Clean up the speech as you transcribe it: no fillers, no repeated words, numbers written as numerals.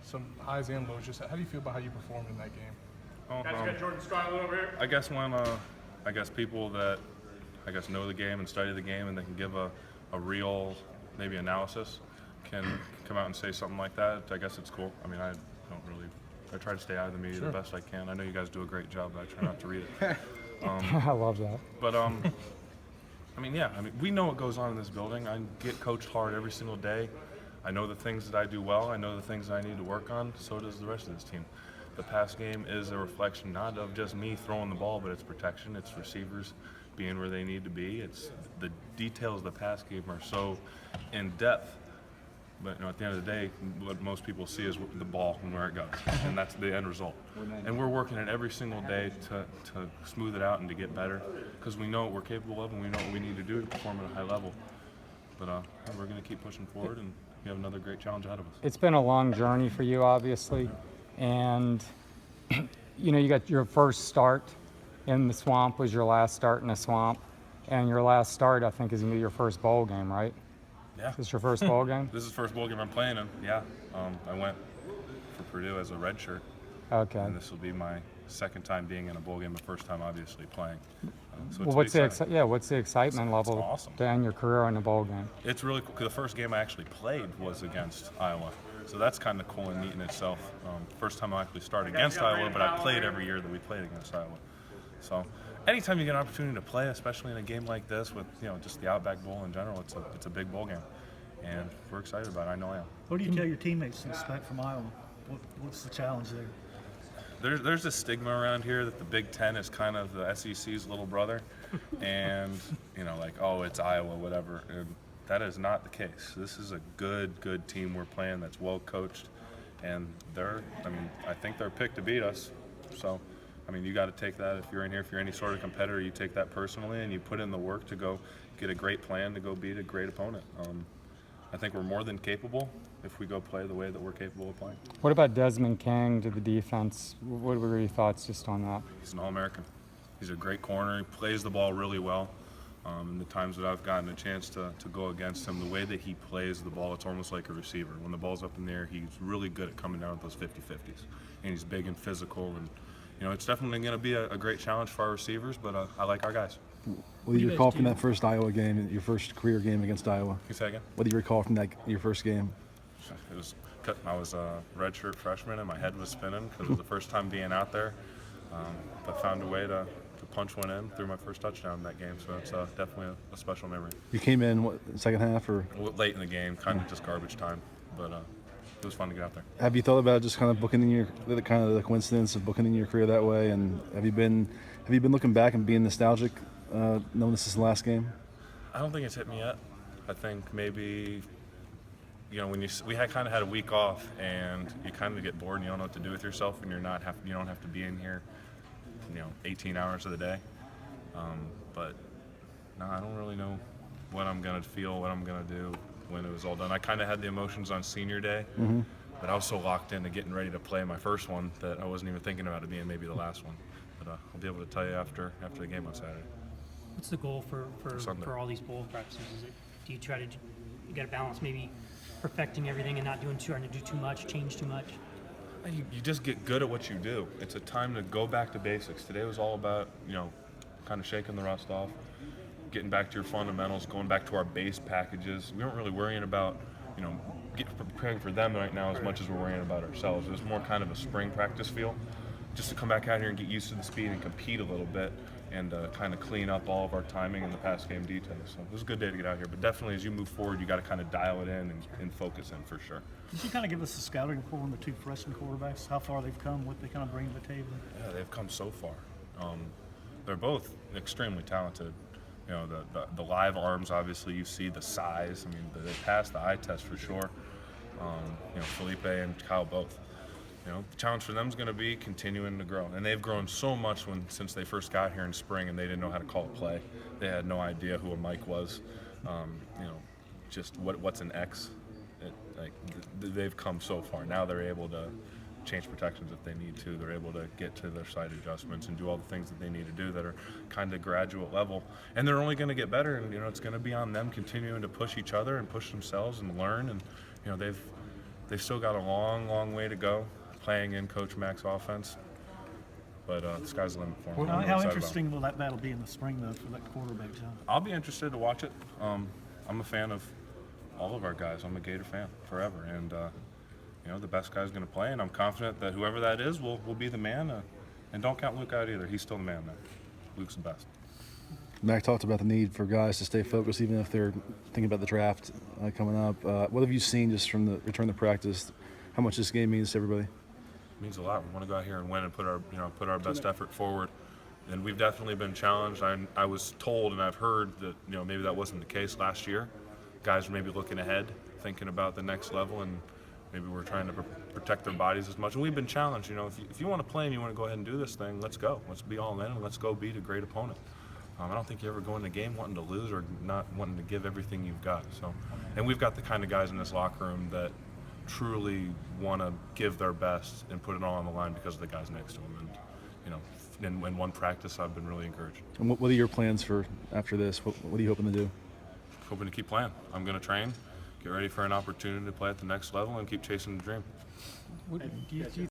some highs and lows. Just how do you feel about how you performed in that game? Guys, you got Jordan Scott over here. I guess when people that know the game and study the game and they can give a real maybe analysis can come out and say something like that, I guess it's cool. I mean, I try to stay out of the media the best I can. I know you guys do a great job, but I try not to read it. I love that. But we know what goes on in this building. I get coached hard every single day. I know the things that I do well. I know the things that I need to work on. So does the rest of this team. The pass game is a reflection not of just me throwing the ball, but it's protection. It's receivers being where they need to be. It's the details of the pass game are so in depth. But at the end of the day, what most people see is the ball and where it goes, and that's the end result. And we're working it every single day to smooth it out and to get better, because we know what we're capable of and we know what we need to do to perform at a high level. But we're going to keep pushing forward, and we have another great challenge ahead of us. It's been a long journey for you, obviously, and you got your first start in the swamp was your last start in the swamp, and your last start, I think, is going to be your first bowl game, right? Yeah. Is this your first bowl game? This is the first bowl game I'm playing in, yeah. I went for Purdue as a redshirt. Okay. And this will be my second time being in a bowl game, the first time obviously playing. So well, what's the excitement level awesome. to end your career in a bowl game? It's really cool. The first game I actually played was against Iowa. So that's kind of cool and neat in itself. First time I actually started against Iowa, but I played every year that we played against Iowa. So anytime you get an opportunity to play, especially in a game like this with just the Outback Bowl in general, it's a big bowl game, and we're excited about it. I know I am. What do you tell your teammates to expect from Iowa? What's the challenge there? There's a stigma around here that the Big Ten is kind of the SEC's little brother, and it's Iowa, whatever. And that is not the case. This is a good team we're playing that's well coached, and I think they're picked to beat us. So. You got to take that if you're in here. If you're any sort of competitor, you take that personally and you put in the work to go get a great plan to go beat a great opponent. I think we're more than capable if we go play the way that we're capable of playing. What about Desmond King to the defense? What were your thoughts just on that? He's an All-American. He's a great corner. He plays the ball really well. The times that I've gotten a chance to go against him, the way that he plays the ball, it's almost like a receiver. When the ball's up in the air, he's really good at coming down with those 50-50s. And he's big and physical, and it's definitely going to be a great challenge for our receivers, but I like our guys. What do you recall from that first Iowa game, your first career game against Iowa? Can you say again? What do you recall from your first game? I was a redshirt freshman and my head was spinning because it was the first time being out there. But found a way to punch one in, threw my first touchdown in that game, so it's definitely a special memory. You came in, second half? Or late in the game, kind of just garbage time, but it was fun to get out there. Have you thought about just kind of booking in the coincidence of booking in your career that way? And have you been looking back and being nostalgic, knowing this is the last game? I don't think it's hit me yet. I think maybe, when we had a week off and you kind of get bored and you don't know what to do with yourself, and you don't have to be in here, 18 hours of the day. But no, I don't really know what I'm gonna feel, what I'm gonna do when it was all done. I kind of had the emotions on senior day, but I was so locked into getting ready to play my first one that I wasn't even thinking about it being maybe the last one. But I'll be able to tell you after the game on Saturday. What's the goal for all these bowl practices? Do you try to you got to balance maybe perfecting everything and not trying to do too much, change too much? You just get good at what you do. It's a time to go back to basics. Today was all about kind of shaking the rust off, getting back to your fundamentals, going back to our base packages. We weren't really worrying about, preparing for them right now as much as we're worrying about ourselves. It was more kind of a spring practice feel, just to come back out here and get used to the speed and compete a little bit and kind of clean up all of our timing and the pass game details. So it was a good day to get out here, but definitely as you move forward, you got to kind of dial it in and focus in for sure. Could you kind of give us a scouting report on the two freshman quarterbacks, how far they've come, what they kind of bring to the table? Yeah, they've come so far. They're both extremely talented. The live arms, obviously, you see the size. They passed the eye test for sure. Felipe and Kyle both. The challenge for them is going to be continuing to grow. And they've grown so much since they first got here in spring and they didn't know how to call a play. They had no idea who a Mike was, just what's an X. They've come so far. Now they're able to change protections if they need to. They're able to get to their side adjustments and do all the things that they need to do that are kind of graduate level. And they're only going to get better, and it's going to be on them continuing to push each other and push themselves and learn. And they've they've still got a long, long way to go playing in Coach Mack's offense. But the sky's the limit for them. I'm How really excited about it. interesting will that battle be in the spring, though, for that quarterback job? I'll be interested to watch it. I'm a fan of all of our guys. I'm a Gator fan forever, and the best guy's going to play, and I'm confident that whoever that is will be the man. And don't count Luke out either. He's still the man, man. Luke's the best. Mac talked about the need for guys to stay focused, even if they're thinking about the draft coming up. What have you seen just from the return to practice? How much this game means to everybody? It means a lot. We want to go out here and win and put our best effort forward. And we've definitely been challenged. I was told and I've heard that maybe that wasn't the case last year. Guys were maybe looking ahead, thinking about the next level, and maybe we're trying to protect their bodies as much. And we've been challenged. If you want to play and you want to go ahead and do this thing, let's go. Let's be all in and let's go beat a great opponent. I don't think you ever go in the game wanting to lose or not wanting to give everything you've got. So, and we've got the kind of guys in this locker room that truly want to give their best and put it all on the line because of the guys next to them. And in one practice, I've been really encouraged. And what are your plans for after this? What are you hoping to do? Hoping to keep playing. I'm going to train, get ready for an opportunity to play at the next level, and keep chasing the dream. Do you